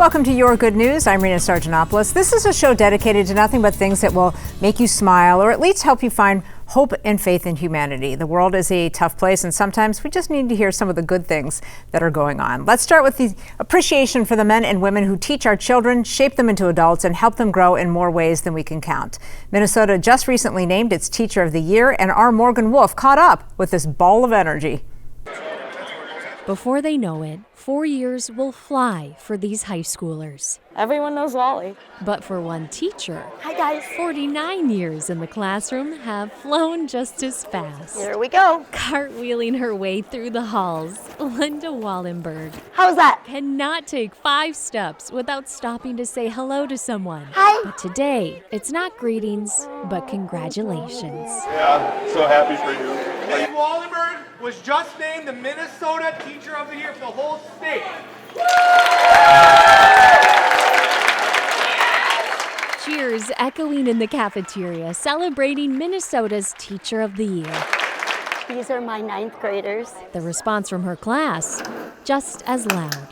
Welcome to Your Good News. I'm Rena Sargentopoulos. This is a show dedicated to nothing but things that will make you smile or at least help you find hope and faith in humanity. The world is a tough place, and sometimes we just need to hear some of the good things that are going on. Let's start with the appreciation for the men and women who teach our children, shape them into adults, and help them grow in more ways than we can count. Minnesota just recently named its Teacher of the Year, and our Morgan Wolf caught up with this ball of energy. Before they know it, 4 years will fly for these high schoolers. Everyone knows Wally. But for one teacher, Hi guys. 49 years in the classroom have flown just as fast. Here we go. Cartwheeling her way through the halls, Linda Wallenberg How's that? cannot take 5 steps without stopping to say hello to someone. Hi. But today, it's not greetings, but congratulations. Yeah, I'm so happy for you. Ms. Wallenberg was just named the Minnesota Teacher of the Year for the whole state. Cheers echoing in the cafeteria, celebrating Minnesota's Teacher of the Year. These are my 9th graders. The response from her class, just as loud.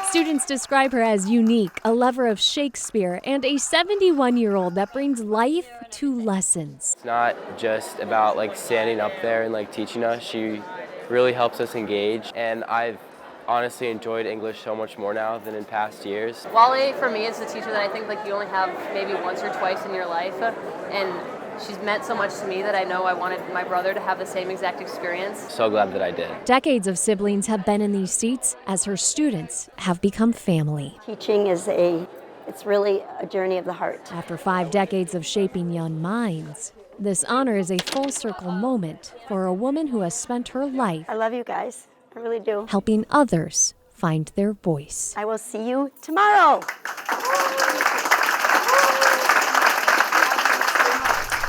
Students describe her as unique, a lover of Shakespeare, and a 71-year-old that brings life to lessons. It's not just about standing up there and teaching us. She really helps us engage, and I've honestly enjoyed English so much more now than in past years. Wally, for me, is a teacher that I think you only have maybe once or twice in your life, and she's meant so much to me that I know I wanted my brother to have the same exact experience. So glad that I did. Decades of siblings have been in these seats as her students have become family. Teaching is it's really a journey of the heart. After 5 decades of shaping young minds, this honor is a full circle moment for a woman who has spent her life I love you guys. I really do. helping others find their voice. I will see you tomorrow.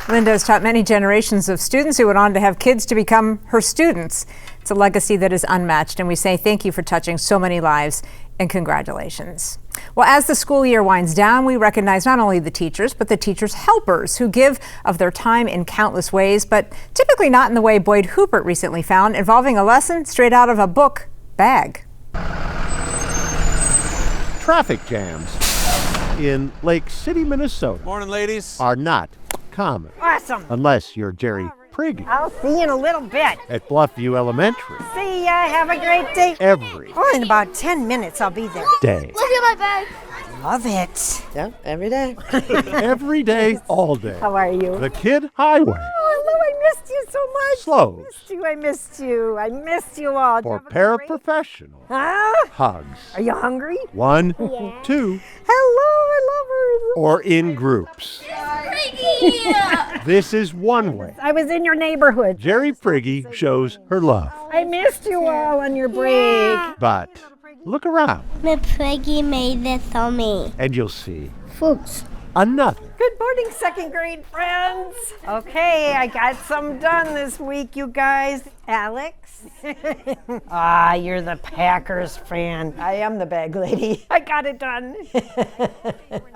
Linda has taught many generations of students who went on to have kids to become her students. It's a legacy that is unmatched, and we say thank you for touching so many lives and congratulations. Well, as the school year winds down, we recognize not only the teachers, but the teachers' helpers who give of their time in countless ways, but typically not in the way Boyd Hoopert recently found, involving a lesson straight out of a book bag. Traffic jams in Lake City, Minnesota Morning, ladies. are not common. Awesome. Unless you're Jerry Priggy I'll see you in a little bit. at Bluffview Elementary See ya. Have a great day. every Oh, in about 10 minutes, I'll be there. day. Look at my bag. Love it. Yeah, every day. Every day, all day. How are you? The Kid Highway Oh, Lou, I missed you so much. slows I missed you. I missed you all. for Did you have a great- paraprofessional Huh? hugs. Are you hungry? 1, 2, Hello, I love her. or in groups. This is one way I was in your neighborhood. Jerry Priggy shows her love. I missed you all on your break. But look around Miss Peggy made this for me. and you'll see Fruits. another. Good morning, second grade friends. Okay, I got some done this week, you guys. Alex? You're the Packers fan. I am the bag lady. I got it done.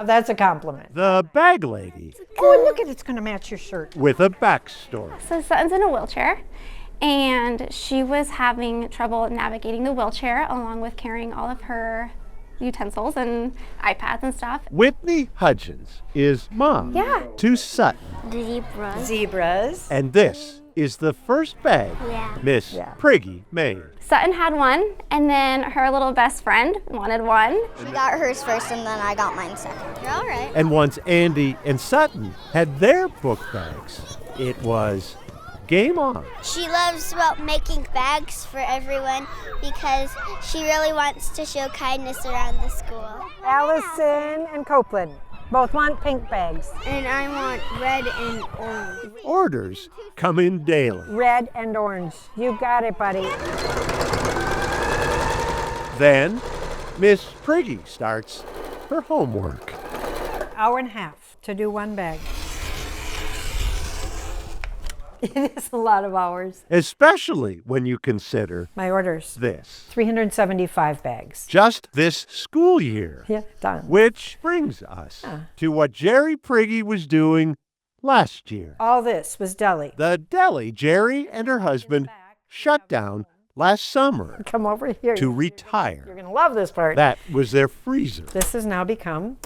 That's a compliment. The bag lady Oh, and look at it's going to match your shirt. with a backstory. So Sutton's in a wheelchair, and she was having trouble navigating the wheelchair along with carrying all of her utensils and iPads and stuff. Whitney Hudgens is mom Yeah. to Sutton. Zebras. And this is the first bag Miss Priggy made. Sutton had one, and then her little best friend wanted one. She got hers first and then I got mine second. You're all right. And once Andy and Sutton had their book bags, it was game on. She loves making bags for everyone because she really wants to show kindness around the school. Allison and Copeland both want pink bags. And I want red and orange. Orders come in daily. Red and orange. You got it, buddy. Then Miss Priggy starts her homework. Hour and a half to do one bag. It is a lot of hours. Especially when you consider My orders. this. 375 bags. Just this school year. Yeah, done. Which brings us to what Jerry Priggy was doing last year. All this was deli. The deli Jerry and her husband shut down last summer Come over here. to retire. You're going to love this part. That was their freezer. This has now become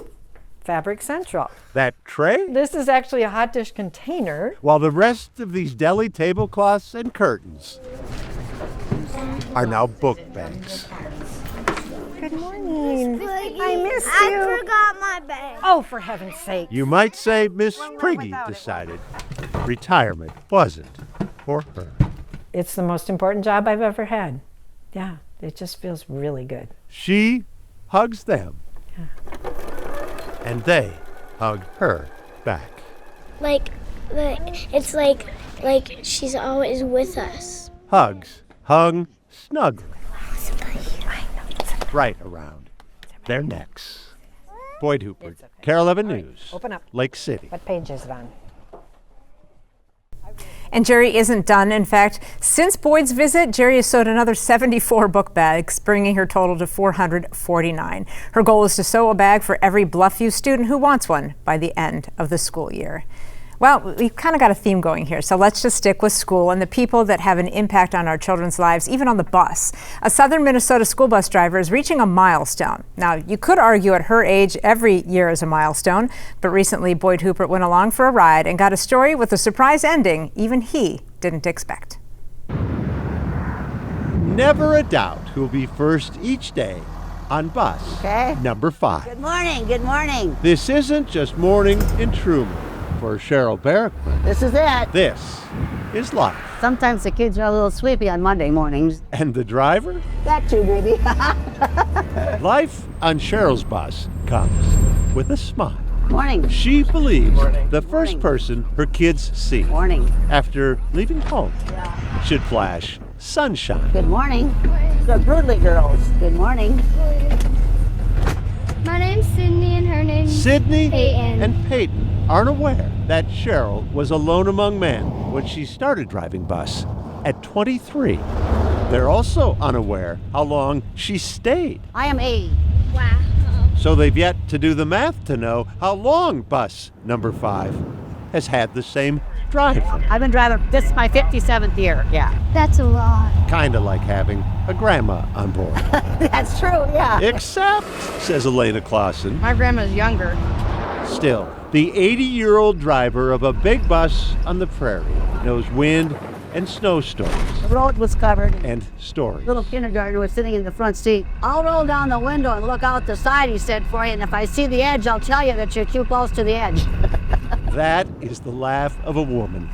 Fabric Central. That tray? This is actually a hot dish container. While the rest of these deli tablecloths and curtains are now book bags. Good morning. I missed you. I forgot my bag. Oh, for heaven's sake. You might say Miss When we're Priggy without it. decided retirement wasn't for her. It's the most important job I've ever had. Yeah, it just feels really good. She hugs them. And they hug her back. It's like she's always with us. Hugs hung snugly right around their necks. Boyd Hooper, Carol 11 News, Open up. Lake City. What page is it on? And Jerry isn't done. In fact, since Boyd's visit, Jerry has sewed another 74 book bags, bringing her total to 449. Her goal is to sew a bag for every Bluffview student who wants one by the end of the school year. Well, we've kind of got a theme going here, so let's just stick with school and the people that have an impact on our children's lives, even on the bus. A southern Minnesota school bus driver is reaching a milestone. Now, you could argue at her age, every year is a milestone, but recently Boyd Hooper went along for a ride and got a story with a surprise ending even he didn't expect. Never a doubt who'll be first each day on bus number 5. Good morning, good morning. This isn't just morning in Truman. For Cheryl Barrickman, This is it. this is life. Sometimes the kids are a little sleepy on Monday mornings. And the driver? That too, baby. Life on Cheryl's bus comes with a smile. Morning. She believes the first person her kids see Morning. after leaving home should flash sunshine. Good morning. The Broodley girls. Good morning. My name's Sydney and her name's Sydney Peyton. and Peyton aren't aware that Cheryl was alone among men when she started driving bus at 23. They're also unaware how long she stayed. I am 80. Wow. So they've yet to do the math to know how long bus number 5 has had the same driver. I've been driving, this is my 57th year. Yeah. That's a lot. Kind of like having a grandma on board. That's true, yeah. Except, says Elena Clausen, My grandma's younger. still, the 80-year-old driver of a big bus on the prairie knows wind and snowstorms The road was covered. and stories. Little kindergartner was sitting in the front seat. I'll roll down the window and look out the side, he said, for you, and if I see the edge, I'll tell you that you're too close to the edge. That is the laugh of a woman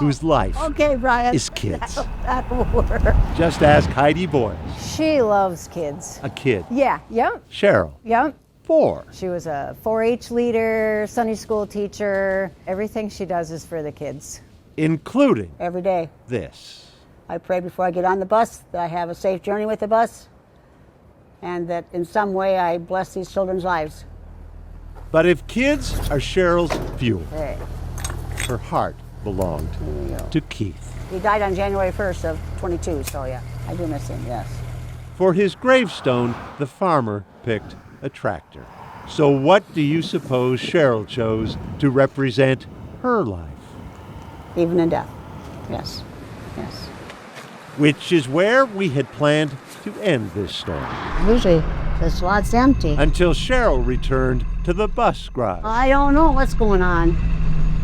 whose life Okay, Brian. is kids. That'll work. Just ask Heidi Boyles, She loves kids. a kid. Yeah, yep, Cheryl, yep. 4. She was a 4-H leader, Sunday school teacher. Everything she does is for the kids. Including Every day. this. I pray before I get on the bus that I have a safe journey with the bus and that in some way I bless these children's lives. But if kids are Cheryl's fuel, Hey, her heart belonged to Keith. he died on January 1st of 22, so yeah, I do miss him, yes. For his gravestone, the farmer picked a tractor. So what do you suppose Cheryl chose to represent her life? Even in death, yes, yes. Which is where we had planned to end this story. Usually the slot's empty. Until Cheryl returned to the bus garage. I don't know what's going on.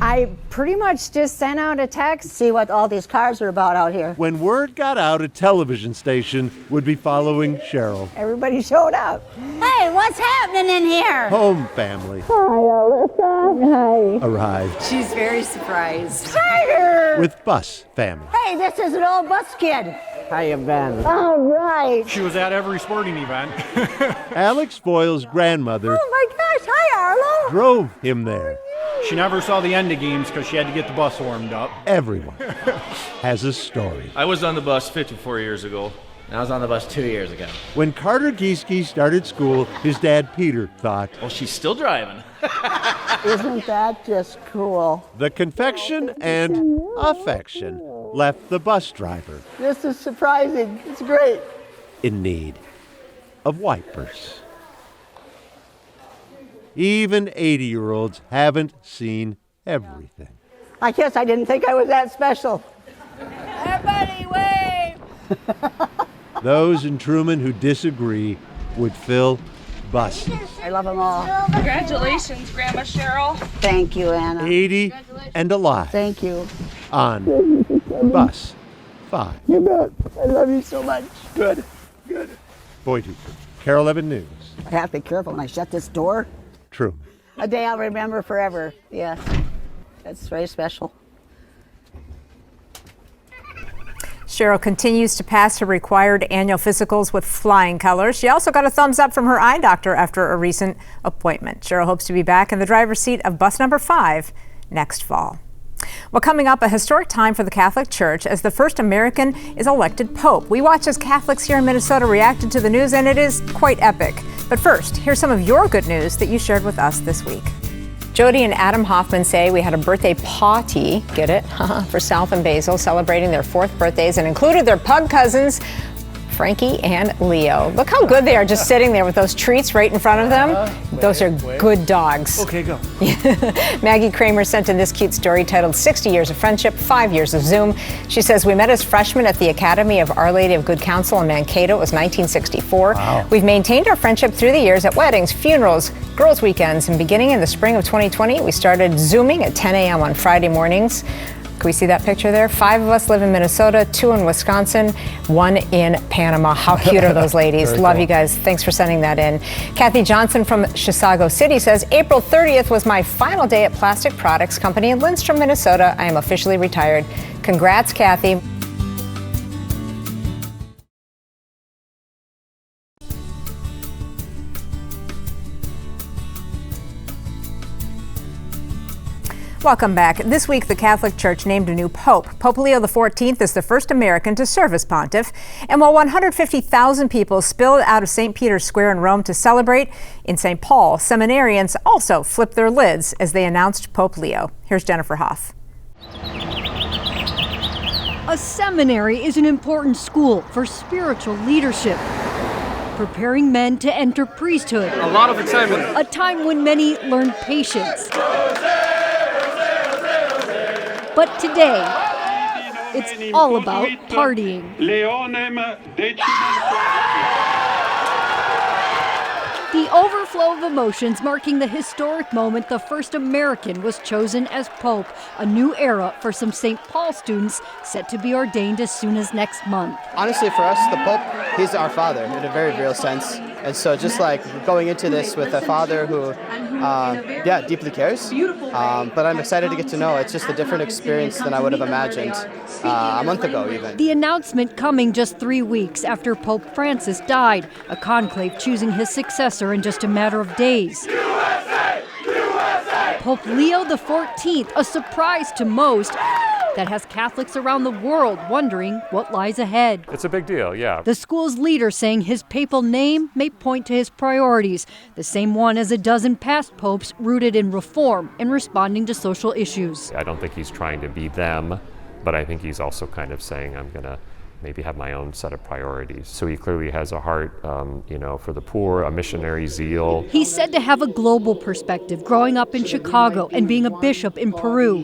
I pretty much just sent out a text. See what all these cars are about out here. When word got out, a television station would be following Cheryl. Everybody showed up. Hey, what's happening in here? Home family Hi, Alyssa. Hi. arrived She's very surprised. Tiger! with bus family. Hey, this is an old bus kid. Hiya, Ben. All right. She was at every sporting event. Alex Boyle's grandmother Oh my gosh, hi, Arlo. drove him there. She never saw the end of games because she had to get the bus warmed up. Everyone has a story. I was on the bus 54 years ago. I was on the bus 2 years ago. When Carter Gieske started school, his dad Peter thought, Well, she's still driving. Isn't that just cool? the confection and affection left the bus driver This is surprising. It's great. in need of wipers. Even 80-year-olds haven't seen everything. I guess I didn't think I was that special. Everybody wave. Those in Truman who disagree would fill buses. I love them all. Congratulations, Grandma Cheryl. Thank you, Anna. 80 and alive. Thank you. On Bus 5. You bet. I love you so much. Good. Boyd, Carol 11 News. I have to be careful when I shut this door. Truman. A day I'll remember forever. Yes. That's very special. Cheryl continues to pass her required annual physicals with flying colors. She also got a thumbs up from her eye doctor after a recent appointment. Cheryl hopes to be back in the driver's seat of bus number 5 next fall. Well, coming up, a historic time for the Catholic Church as the first American is elected Pope. We watch as Catholics here in Minnesota reacted to the news, and it is quite epic. But first, here's some of your good news that you shared with us this week. Jody and Adam Hoffman say we had a birthday party, get it, for South and Basil, celebrating their 4th birthdays and included their pug cousins, Frankie and Leo. Look how good they are just sitting there with those treats right in front of them. Those are good dogs. Okay, go. Maggie Kramer sent in this cute story titled 60 Years of Friendship, 5 Years of Zoom. She says, we met as freshmen at the Academy of Our Lady of Good Counsel in Mankato. It was 1964. Wow. We've maintained our friendship through the years at weddings, funerals, girls' weekends, and beginning in the spring of 2020, we started Zooming at 10 a.m. on Friday mornings. Can we see that picture there? 5 of us live in Minnesota, 2 in Wisconsin, 1 in Panama. How cute are those ladies? Love you guys. Thanks for sending that in. Kathy Johnson from Chisago City says, April 30th was my final day at Plastic Products Company in Lindstrom, Minnesota. I am officially retired. Congrats, Kathy. Welcome back. This week, the Catholic Church named a new pope. Pope Leo XIV is the first American to serve as pontiff. And while 150,000 people spilled out of St. Peter's Square in Rome to celebrate, in St. Paul, seminarians also flipped their lids as they announced Pope Leo. Here's Jennifer Hoff. A seminary is an important school for spiritual leadership, preparing men to enter priesthood. A lot of excitement. A time when many learn patience. But today, it's all about partying. The overflow of emotions marking the historic moment the first American was chosen as Pope, a new era for some St. Paul students set to be ordained as soon as next month. Honestly, for us, the Pope, he's our father in a very real sense. And so just like going into this with a father who, deeply cares. But I'm excited to get to know. It's just a different experience than I would have imagined a month ago even. The announcement coming just 3 weeks after Pope Francis died, a conclave choosing his successor in just a matter of days. USA! USA! Pope Leo XIV, a surprise to most, that has Catholics around the world wondering what lies ahead. It's a big deal, yeah. The school's leader saying his papal name may point to his priorities, the same one as a dozen past popes rooted in reform and responding to social issues. I don't think he's trying to be them, but I think he's also kind of saying, I'm going to maybe have my own set of priorities. So he clearly has a heart, for the poor, a missionary zeal. He's said to have a global perspective, growing up in Chicago and being a bishop in Peru.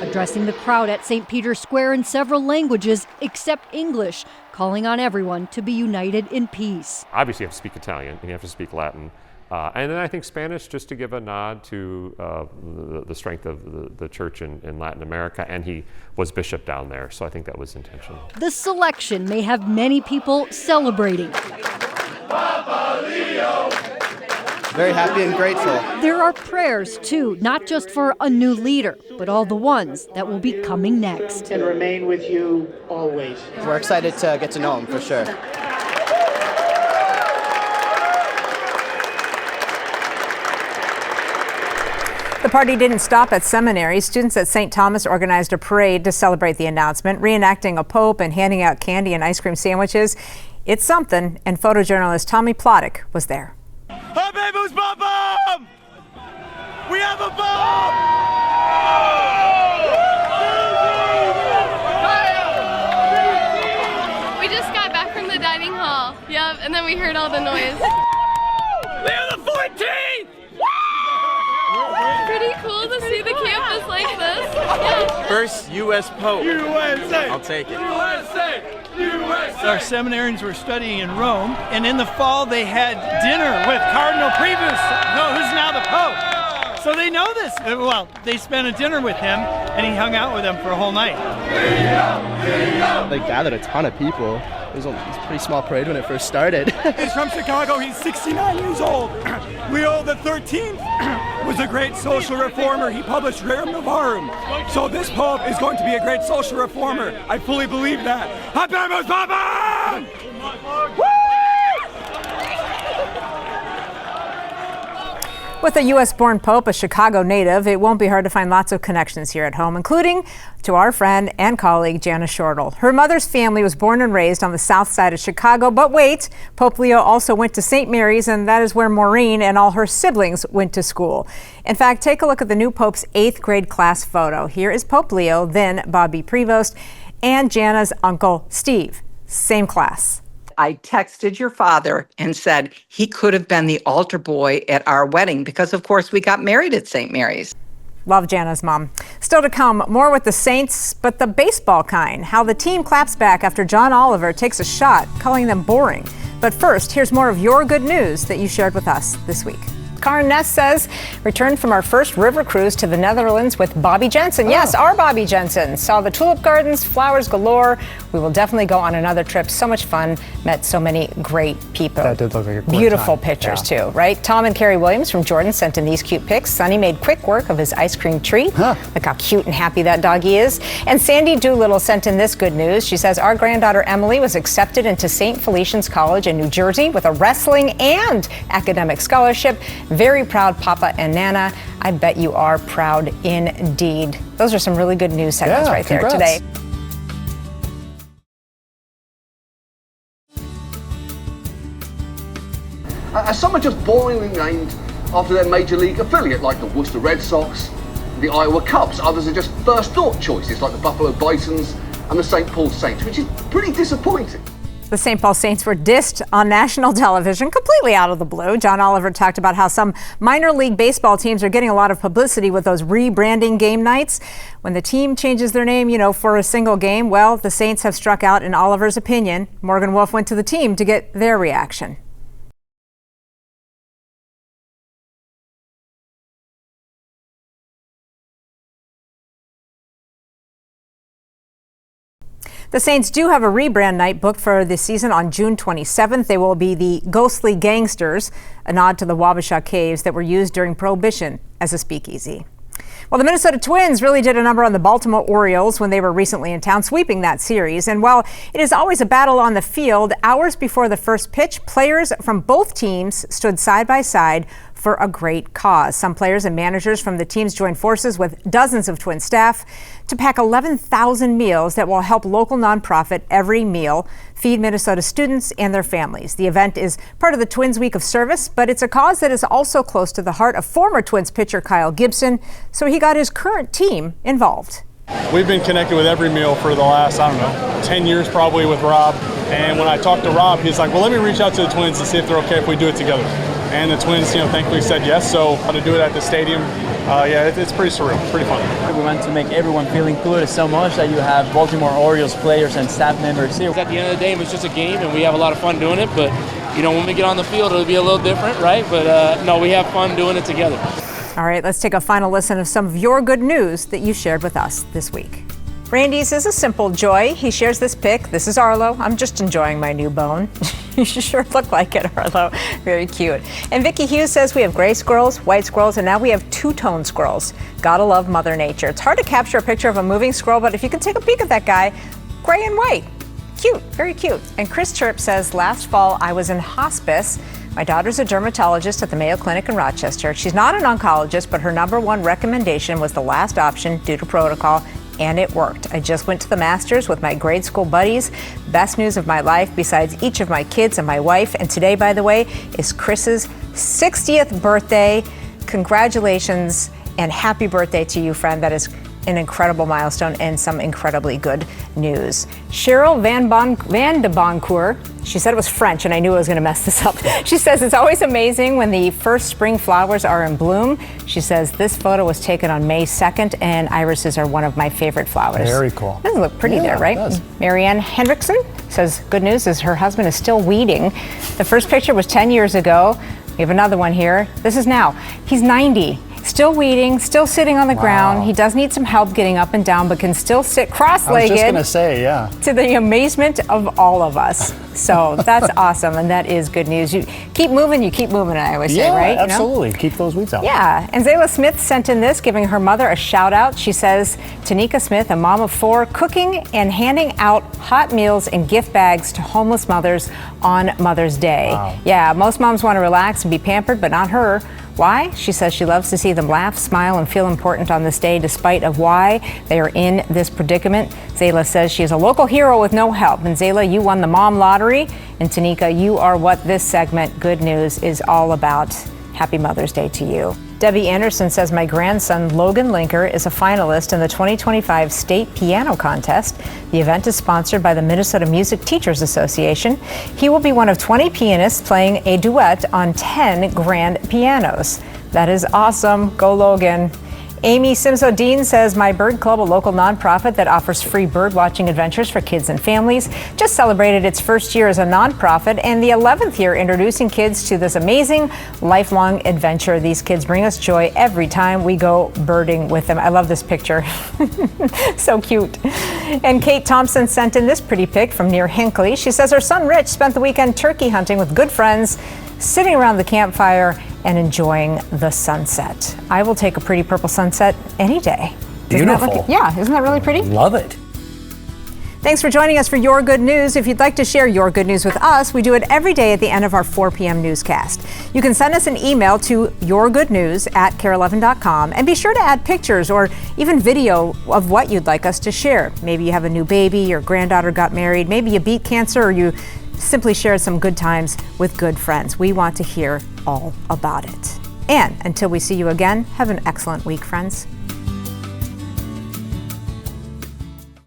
Addressing the crowd at St. Peter's Square in several languages except English, calling on everyone to be united in peace. Obviously you have to speak Italian and you have to speak Latin. And then I think Spanish, just to give a nod to the strength of the church in Latin America, and he was bishop down there, so I think that was intentional. The selection may have many people celebrating. Very happy and grateful. There are prayers, too, not just for a new leader, but all the ones that will be coming next. And remain with you always. We're excited to get to know him, for sure. The party didn't stop at seminary. Students at St. Thomas organized a parade to celebrate the announcement, reenacting a pope and handing out candy and ice cream sandwiches. It's something, and photojournalist Tommy Plottick was there. Habemus Babam! We have a bomb! We just got back from the dining hall. Yep, and then we heard all the noise. Leo the 14th! Pretty cool to see the campus like this. First U.S. Pope. USA! I'll take it. USA! USA! Our seminarians were studying in Rome, and in the fall they had dinner with Cardinal Priebus, who's now the Pope. So they know this. Well, they spent a dinner with him, and he hung out with them for a whole night. They gathered a ton of people. It was a pretty small parade when it first started. He's from Chicago. He's 69 years old. Leo the 13th was a great social reformer. He published Rerum Novarum. So this Pope is going to be a great social reformer. I fully believe that. Habemus Babam! Woo! With a U.S.-born Pope, a Chicago native, it won't be hard to find lots of connections here at home, including to our friend and colleague, Jana Shortle. Her mother's family was born and raised on the south side of Chicago, but wait, Pope Leo also went to St. Mary's, and that is where Maureen and all her siblings went to school. In fact, take a look at the new Pope's 8th grade class photo. Here is Pope Leo, then Bobby Prevost, and Jana's uncle, Steve. Same class. I texted your father and said he could have been the altar boy at our wedding because, of course, we got married at St. Mary's. Love Jana's mom. Still to come, more with the Saints, but the baseball kind. How the team claps back after John Oliver takes a shot, calling them boring. But first, here's more of your good news that you shared with us this week. Karen Ness says, returned from our first river cruise to the Netherlands with Bobby Jensen. Yes, our Bobby Jensen. Saw the tulip gardens, flowers galore. We will definitely go on another trip. So much fun. Met so many great people. That did look like a great Beautiful time. pictures too, right? Tom and Carrie Williams from Jordan sent in these cute pics. Sonny made quick work of his ice cream treat. Look how cute and happy that doggy is. And Sandy Doolittle sent in this good news. She says, our granddaughter Emily was accepted into St. Felician's College in New Jersey with a wrestling and academic scholarship. Very proud Papa and Nana. I bet you are proud indeed. Those are some really good news segments right there today. Are some are just boringly named after their major league affiliate, like the Worcester Red Sox, the Iowa Cubs. Others are just first thought choices, like the Buffalo Bisons and the St. Paul Saints, which is pretty disappointing. The St. Paul Saints were dissed on national television completely out of the blue. John Oliver talked about how some minor league baseball teams are getting a lot of publicity with those rebranding game nights. When the team changes their name, for a single game, well, the Saints have struck out in Oliver's opinion. Morgan Wolf went to the team to get their reaction. The Saints do have a rebrand night booked for this season on June 27th. They will be the Ghostly Gangsters, a nod to the Wabasha caves that were used during Prohibition as a speakeasy. Well, the Minnesota Twins really did a number on the Baltimore Orioles when they were recently in town, sweeping that series. And while it is always a battle on the field, hours before the first pitch, players from both teams stood side by side for a great cause. Some players and managers from the teams joined forces with dozens of Twin staff to pack 11,000 meals that will help local nonprofit Every Meal feed Minnesota students and their families. The event is part of the Twins Week of Service, but it's a cause that is also close to the heart of former Twins pitcher Kyle Gibson, so he got his current team involved. We've been connected with Every Meal for the last, 10 years probably with Rob. And when I talked to Rob, he's like, well, let me reach out to the Twins and see if they're okay if we do it together. And the Twins, thankfully said yes. So how to do it at the stadium, it's pretty surreal, pretty fun. We want to make everyone feel included so much that you have Baltimore Orioles players and staff members here. At the end of the day, it's just a game, and we have a lot of fun doing it. But when we get on the field, it'll be a little different, right? But no, we have fun doing it together. All right, let's take a final listen of some of your good news that you shared with us this week. Randy's is a simple joy. He shares this pic. This is Arlo. I'm just enjoying my new bone. You sure look like it, Arlo. Very cute. And Vicki Hughes says we have gray squirrels, white squirrels, and now we have two-tone squirrels. Gotta love Mother Nature. It's hard to capture a picture of a moving squirrel, but if you can take a peek at that guy, gray and white. Cute, very cute. And Chris Chirp says, last fall I was in hospice. My daughter's a dermatologist at the Mayo Clinic in Rochester. She's not an oncologist, but her #1 recommendation was the last option due to protocol, and it worked. I just went to the Masters with my grade school buddies. Best news of my life besides each of my kids and my wife. And today, by the way, is Chris's 60th birthday. Congratulations and happy birthday to you, friend. That is an incredible milestone and some incredibly good news. Cheryl Van de Boncourt, she said it was French and I knew I was going to mess this up. She says it's always amazing when the first spring flowers are in bloom. She says this photo was taken on May 2nd and irises are one of my favorite flowers. Very cool. Doesn't look pretty there, right? It does. Marianne Hendrickson says good news is her husband is still weeding. The first picture was 10 years ago. We have another one here. This is now. He's 90. Still weeding, still sitting on the ground. He does need some help getting up and down, but can still sit cross-legged. I was just gonna say, yeah. To the amazement of all of us. So that's awesome, and that is good news. You keep moving, I always say, right? Yeah, absolutely. Keep those weeds out. Yeah, and Zayla Smith sent in this, giving her mother a shout out. She says, Tanika Smith, a mom of 4, cooking and handing out hot meals and gift bags to homeless mothers on Mother's Day. Wow. Yeah, most moms want to relax and be pampered, but not her. Why? She says she loves to see them laugh, smile, and feel important on this day despite of why they are in this predicament. Zayla says she is a local hero with no help. And Zayla, you won the mom lottery. And Tanika, you are what this segment, Good News, is all about. Happy Mother's Day to you. Debbie Anderson says my grandson, Logan Linker, is a finalist in the 2025 State Piano Contest. The event is sponsored by the Minnesota Music Teachers Association. He will be one of 20 pianists playing a duet on 10 grand pianos. That is awesome. Go Logan. Amy Simsodine says my Bird Club, a local nonprofit that offers free bird watching adventures for kids and families, just celebrated its first year as a nonprofit and the 11th year introducing kids to this amazing lifelong adventure. These kids bring us joy every time we go birding with them. I love this picture. So cute. And Kate Thompson sent in this pretty pic from near Hinckley. She says her son Rich spent the weekend turkey hunting with good friends, sitting around the campfire and enjoying the sunset. I will take a pretty purple sunset any day. Beautiful. Isn't that really pretty? Love it. Thanks for joining us for Your Good News. If you'd like to share your good news with us, we do it every day at the end of our 4 p.m. newscast. You can send us an email to yourgoodnews@care11.com and be sure to add pictures or even video of what you'd like us to share. Maybe you have a new baby, your granddaughter got married, maybe you beat cancer, or you simply shared some good times with good friends. We want to hear all about it. And until we see you again, have an excellent week, friends.